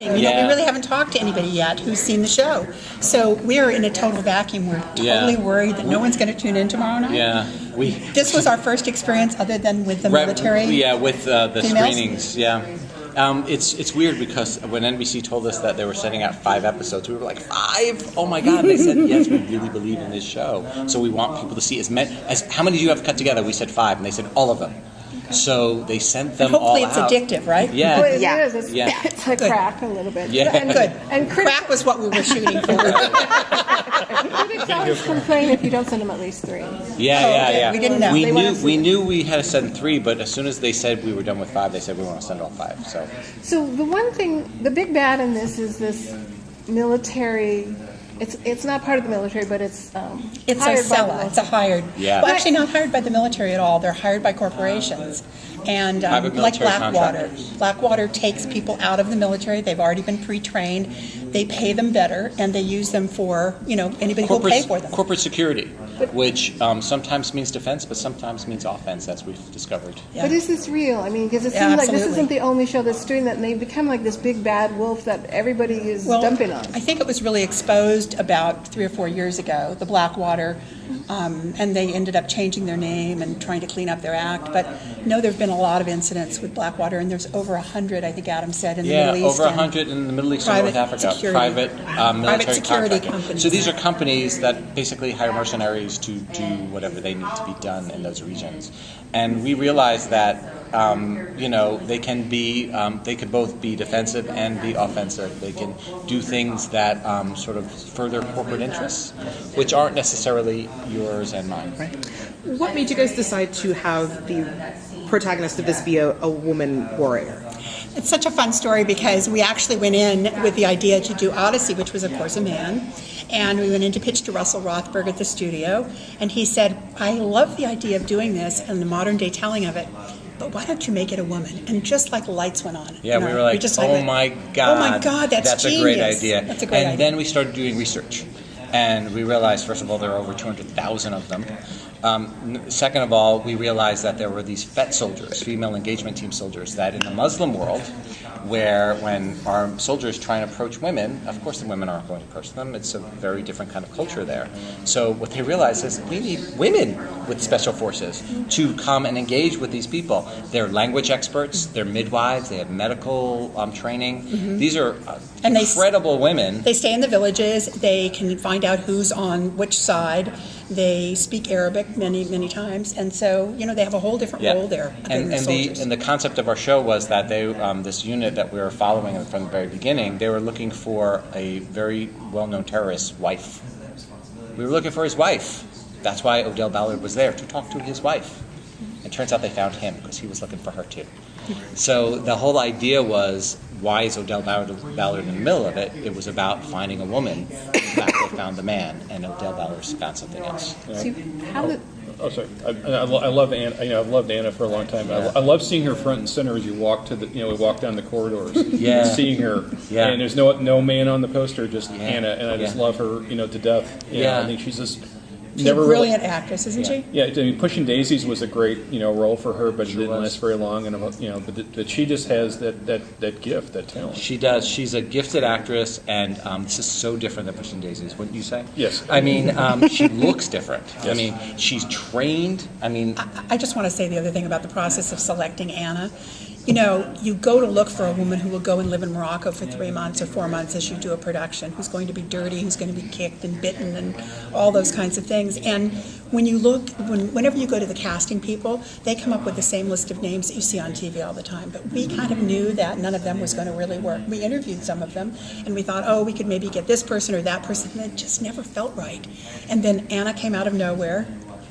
We really haven't talked to anybody yet who's seen the show. So we're in a total vacuum. We're totally worried that no one's going to tune in tomorrow night. Yeah. This was our first experience other than with the military. Yeah, with the females. screenings. Yeah. It's weird because when NBC told us that they were sending out 5 episodes, we were like, 5? Oh my God. They said, yes, we really believe in this show. So we want people to see as how many do you have cut together? We said 5, and they said all of them. So they sent them all out. Hopefully it's addictive, right? Yeah. Well, it is. It's like crack a little bit. Yeah. And good. And crack was what we were shooting for. Critics always complain if you don't send them at least 3. Yeah. We didn't know. We knew we had to send 3, but as soon as they said we were done with 5, they said we want to send all 5. So the one thing, the big bad in this is this military. It's not part of the military, but it's hired a seller. It's a hired. Yeah. Well, actually, not hired by the military at all. They're hired by corporations. And like Blackwater takes people out of the military. They've already been pre-trained. They pay them better, and they use them for anybody who will pay for them. Corporate security, which sometimes means defense, but sometimes means offense, as we've discovered. Yeah. But is this real? I mean, because it seems like this isn't the only show that's doing that, and they become like this big bad wolf that everybody is dumping on. I think it was really exposed about 3 or 4 years ago, the Blackwater, and they ended up changing their name and trying to clean up their act. But no, there have been a lot of incidents with Blackwater, and there's over 100, I think Adam said, in the Middle East. Yeah, over 100 in the Middle East and North Africa. Private military security contractors. companies. So these are companies that basically hire mercenaries to do whatever they need to be done in those regions. And we realized that they can be, they could both be defensive and be offensive. They can do things that sort of further corporate interests, which aren't necessarily yours and mine. Right. What made you guys decide to have the protagonist of this be a woman warrior? It's such a fun story because we actually went in with the idea to do Odyssey, which was, of course, a man. And we went in to pitch to Russell Rothberg at the studio. And he said, I love the idea of doing this and the modern day telling of it, but why don't you make it a woman? And just like lights went on. Yeah, we were like, oh my God, that's a great idea. That's a great idea. And then we started doing research. And we realized, first of all, there are over 200,000 of them. Second of all, we realized that there were these FET soldiers, female engagement team soldiers, that in the Muslim world, where when our soldiers try and approach women, of course the women aren't going to approach them. It's a very different kind of culture there. So what they realized is we need women with special forces to come and engage with these people. They're language experts, they're midwives, they have medical training. Mm-hmm. These are incredible women. They stay in the villages, they can find out who's on which side. They speak Arabic many, many times, and so they have a whole different role there. And the concept of our show was that they this unit that we were following from the very beginning, they were looking for a very well-known terrorist's wife. We were looking for his wife. That's why Odell Ballard was there, to talk to his wife. It turns out they found him because he was looking for her too. So the whole idea was, why is Odell Ballard in the middle of it? It was about finding a woman. In fact, they found the man, and Odell Ballard found something else. Sorry. I love Anna. I've loved Anna for a long time. I love seeing her front and center as you walk we walk down the corridors. Yeah. Seeing her. Yeah. And there's no man on the poster, just Anna, and I just love her, to death. I think she's just. She's a brilliant actress, isn't she? Yeah, I mean, Pushing Daisies was a great, role for her, but it didn't last very long. And but she just has that gift, that talent. She does. She's a gifted actress, and this is so different than Pushing Daisies. Wouldn't you say? Yes. I mean, she looks different. Yes. I mean, she's trained. I mean, I just want to say the other thing about the process of selecting Anna. You go to look for a woman who will go and live in Morocco for 3 months or 4 months as you do a production, who's going to be dirty, who's going to be kicked and bitten and all those kinds of things. And when you look, whenever you go to the casting people, they come up with the same list of names that you see on TV all the time. But we kind of knew that none of them was going to really work. We interviewed some of them, and we thought, we could maybe get this person or that person, and it just never felt right. And then Anna came out of nowhere,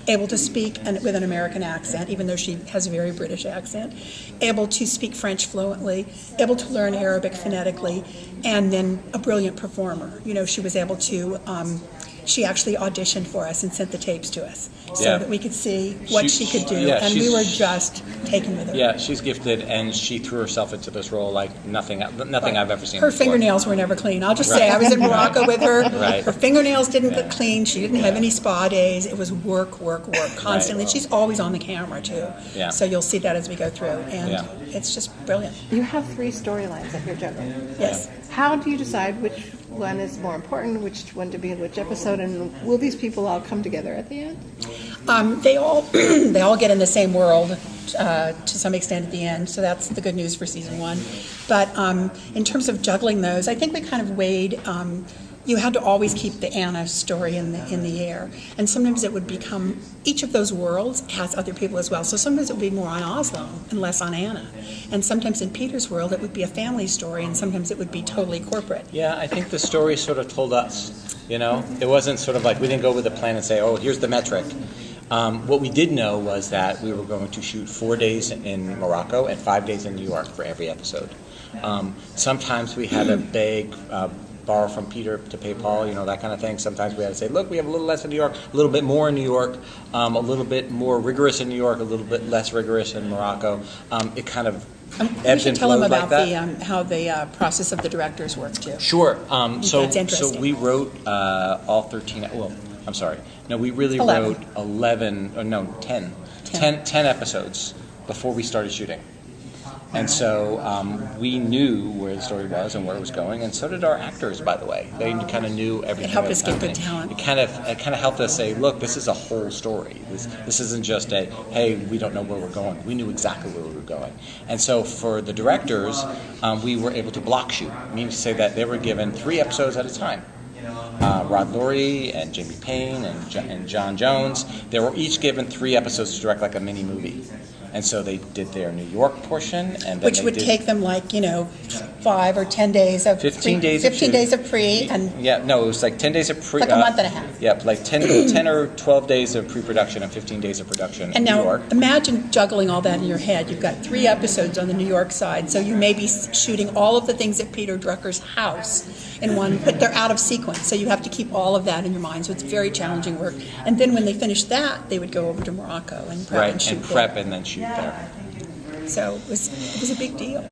able to speak with an American accent, even though she has a very British accent, able to speak French fluently, able to learn Arabic phonetically, and then a brilliant performer. She was able to, she actually auditioned for us and sent the tapes to us so that we could see what she could do, and we were just taken with her. Yeah, she's gifted, and she threw herself into this role like nothing I've ever seen Her before. fingernails were never clean. I'll just say, I was in Morocco with her. Right. Her fingernails didn't get clean. She didn't have any spa days. It was work constantly. Right. She's always on the camera, too. Yeah. So you'll see that as we go through, and it's just brilliant. You have 3 storylines that you're juggling. Yes. How do you decide which one is more important, which one to be in which episode, and will these people all come together at the end? They all they all get in the same world to some extent at the end, so that's the good news for season 1. But in terms of juggling those, I think we kind of weighed. You had to always keep the Anna story in the air, and sometimes it would become each of those worlds has other people as well. So sometimes it would be more on Oslo and less on Anna, and sometimes in Peter's world it would be a family story, and sometimes it would be totally corporate. Yeah, I think the story sort of told us. You know, it wasn't sort of like we didn't go with a plan and say, "Oh, here's the metric." What we did know was that we were going to shoot 4 days in Morocco and 5 days in New York for every episode. Sometimes we had a beg, borrow from Peter to pay Paul, you know, that kind of thing. Sometimes we had to say, look, we have a little less in New York, a little bit more in New York, a little bit more rigorous in New York, a little bit less rigorous in Morocco. It kind of We ebbs should and tell them flowed like about that. how the process of the directors work too. Sure. So That's interesting. we wrote all 13. Well, I'm sorry. No, we really 11. wrote 11. Or no, 10. 10 episodes before we started shooting. And so we knew where the story was and where it was going, and so did our actors. By the way, they kind of knew everything. It helped that was us get good happening. talent. It kind of helped us say, look, this is a whole story. This isn't just a hey, we don't know where we're going. We knew exactly where we were going. And so for the directors, we were able to block shoot, meaning to say that they were given 3 episodes at a time. Rod Laurie and Jamie Payne and John Jones, they were each given 3 episodes to direct like a mini movie. And so they did their New York portion, and then Which they would did take them 5 or 10 days of 15 days. 15 days of pre, and yeah, no, it was like 10 days of pre. Like a month and a half. Yeah, like 10 or 12 days of pre-production and 15 days of production and in New now York. imagine juggling all that in your head. You've got 3 episodes on the New York side, so you may be shooting all of the things at Peter Drucker's house in one, but they're out of sequence, so you have to keep all of that in your mind. So it's very challenging work. And then when they finished that, they would go over to Morocco and prep and shoot and prep there. and then shoot there. So it was a big deal.